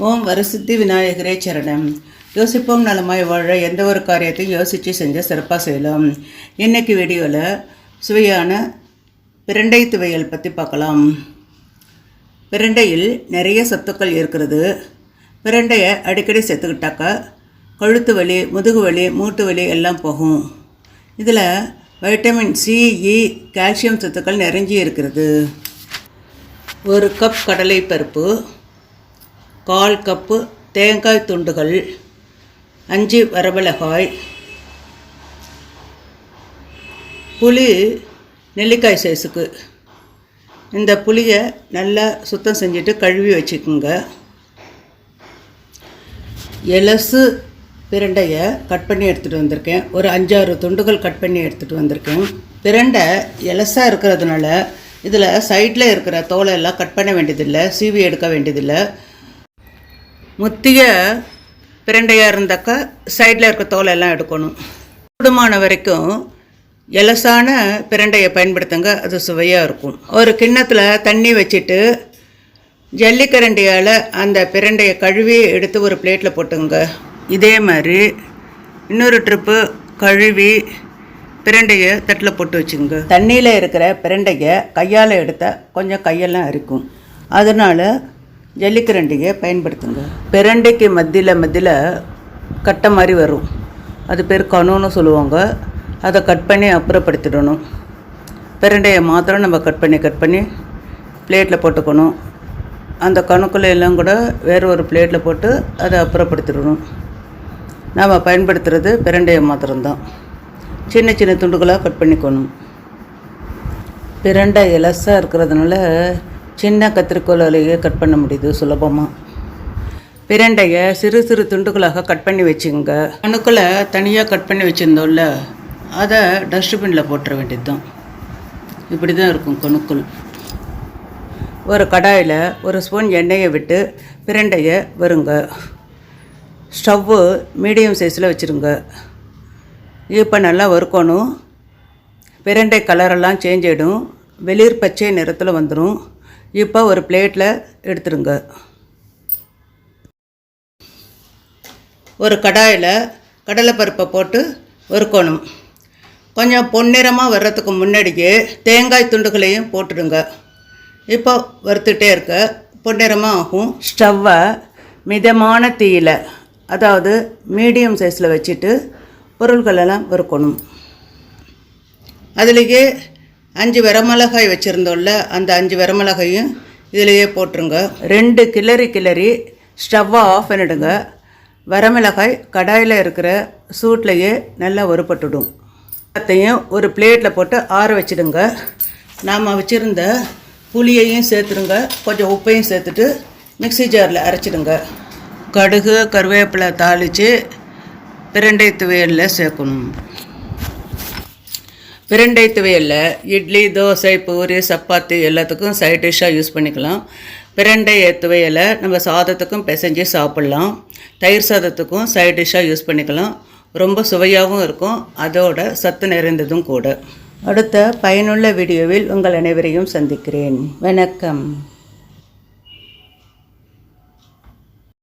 ஓம் வரசித்தி விநாயகரே சரணம். யோசிப்போம் நலமாய் வாழ எந்த ஒரு காரியத்தையும் யோசித்து செஞ்ச சிறப்பாக செய்யலாம். இன்றைக்கி வீடியோவில் சுவையான பிரண்டை துவையல் பற்றி பார்க்கலாம். பிரண்டையில் நிறைய சத்துக்கள் இருக்கிறது. பிரண்டையை அடிக்கடி சேர்த்துக்கிட்டாக்கா கழுத்து வலி, முதுகு வலி, மூட்டு வலி எல்லாம் போகும். இதில் வைட்டமின் சி, இ, கால்சியம் சத்துக்கள் நிறைஞ்சி இருக்கிறது. 1 கப் கடலை பருப்பு, 1/4 கப்பு தேங்காய் துண்டுகள், 5 வரமிளகாய், புளி நெல்லிக்காய் சைஸுக்கு. இந்த புளியை நல்லா சுத்தம் செஞ்சுட்டு கழுவி வச்சுக்கோங்க. எலசு பிரண்டையை கட் பண்ணி எடுத்துகிட்டு வந்திருக்கேன். ஒரு 5-6 துண்டுகள் கட் பண்ணி எடுத்துகிட்டு வந்திருக்கேன். பிரண்டை எலசாக இருக்கிறதுனால இதில் சைடில் இருக்கிற தோலை எல்லாம் கட் பண்ண வேண்டியதில்லை, சீவி எடுக்க வேண்டியதில்லை. முத்திய பிரண்டையாக இருந்தாக்கா சைடில் இருக்க தோலெல்லாம் எடுக்கணும். கூடுமான வரைக்கும் எலசான பிரண்டையை பயன்படுத்துங்க, அது சுவையாக இருக்கும். ஒரு கிண்ணத்தில் தண்ணி வச்சுட்டு ஜல்லிக்கரண்டியால் அந்த பிரண்டையை கழுவி எடுத்து ஒரு பிளேட்டில் போட்டுங்க. இதே மாதிரி இன்னொரு ட்ரிப்பு கழுவி பிரண்டையை தட்டில் போட்டு வச்சுங்க. தண்ணியில் இருக்கிற பிரண்டையை கையால் எடுத்தால் கொஞ்சம் கையெல்லாம் அரிக்கும், அதனால் ஜல்லிக்கரண்டியை பயன்படுத்துங்க. பிரண்டைக்கு மத்தியில் கட்டை மாதிரி வரும், அது பேர் கணுன்னு சொல்லுவாங்க. அதை கட் பண்ணி அப்புறப்படுத்திடணும். பிரண்டையை மாத்திரம் நம்ம கட் பண்ணி பிளேட்டில் போட்டுக்கணும். அந்த கணுக்குள்ள எல்லாம் கூட வேறு ஒரு பிளேட்டில் போட்டு அதை அப்புறப்படுத்திடணும். நாம் பயன்படுத்துகிறது பிரண்டையை மாத்திரம்தான். சின்ன சின்ன துண்டுகளாக கட் பண்ணிக்கணும். பிரண்டை எலசாக இருக்கிறதுனால சின்ன கத்திரிக்கோலாலேயே கட் பண்ண முடியுது சுலபமாக. பிரண்டையை சிறு சிறு துண்டுகளாக கட் பண்ணி வச்சுங்க. கணுக்களை தனியாக கட் பண்ணி வச்சுருந்தோம்ல, அதை டஸ்ட்பினில் போட்டுற வேண்டியது தான். இப்படி தான் இருக்கும் கணுக்கள். ஒரு கடாயில் 1 ஸ்பூன் எண்ணெயை விட்டு பிரண்டையை வருங்க. ஸ்டவ்வு மீடியம் சைஸில் வச்சுருங்க. இப்போ நல்லா வறுக்கணும். பிரண்டை கலரெல்லாம் சேஞ்ச் ஆகிடும், வெளிர் பச்சை நிறத்தில் வந்துடும். இப்போ ஒரு பிளேட்டில் எடுத்துருங்க. ஒரு கடாயில் கடலைப்பருப்பை போட்டு வறுக்கணும். கொஞ்சம் பொன்னிறமாக வர்றதுக்கு முன்னாடியே தேங்காய் துண்டுகளையும் போட்டுடுங்க. இப்போ வறுத்துட்டே இருக்க பொன்னிறமாக ஆகும். ஸ்டவ்வை மிதமான தீயில், அதாவது மீடியம் சைஸில் வச்சுட்டு பொருள்களெல்லாம் வறுக்கணும். அதுலேயே 5 வரமிளகாய் வச்சுருந்தோம்ல, அந்த 5 வரமிளகாயும் இதிலையே போட்டுருங்க. 2 கிளறி ஸ்டவ்வை ஆஃப் பண்ணிவிடுங்க. வரமிளகாய் கடாயில் இருக்கிற சூட்லேயே நல்லா வறுபட்டுடும். எல்லாத்தையும் ஒரு பிளேட்டில் போட்டு ஆற வச்சுடுங்க. நாம் வச்சுருந்த புளியையும் சேர்த்துடுங்க, கொஞ்சம் உப்பையும் சேர்த்துட்டு மிக்ஸி ஜாரில் அரைச்சிடுங்க. கடுகு கருவேப்பிலை தாளித்து பிரண்டை துவையலில் சேர்க்கணும். பிரண்டை துவையலில் இட்லி, தோசை, பூரி, சப்பாத்தி எல்லாத்துக்கும் சைட் டிஷ்ஷாக யூஸ் பண்ணிக்கலாம். பிரண்டை துவையலை நம்ம சாதத்துக்கும் பிசைஞ்சு சாப்பிட்லாம். தயிர் சாதத்துக்கும் சைட் டிஷ்ஷாக யூஸ் பண்ணிக்கலாம். ரொம்ப சுவையாகவும் இருக்கும், அதோட சத்து நிறைந்ததும் கூட. அடுத்த பயனுள்ள வீடியோவில் உங்கள் அனைவரையும் சந்திக்கிறேன். வணக்கம்.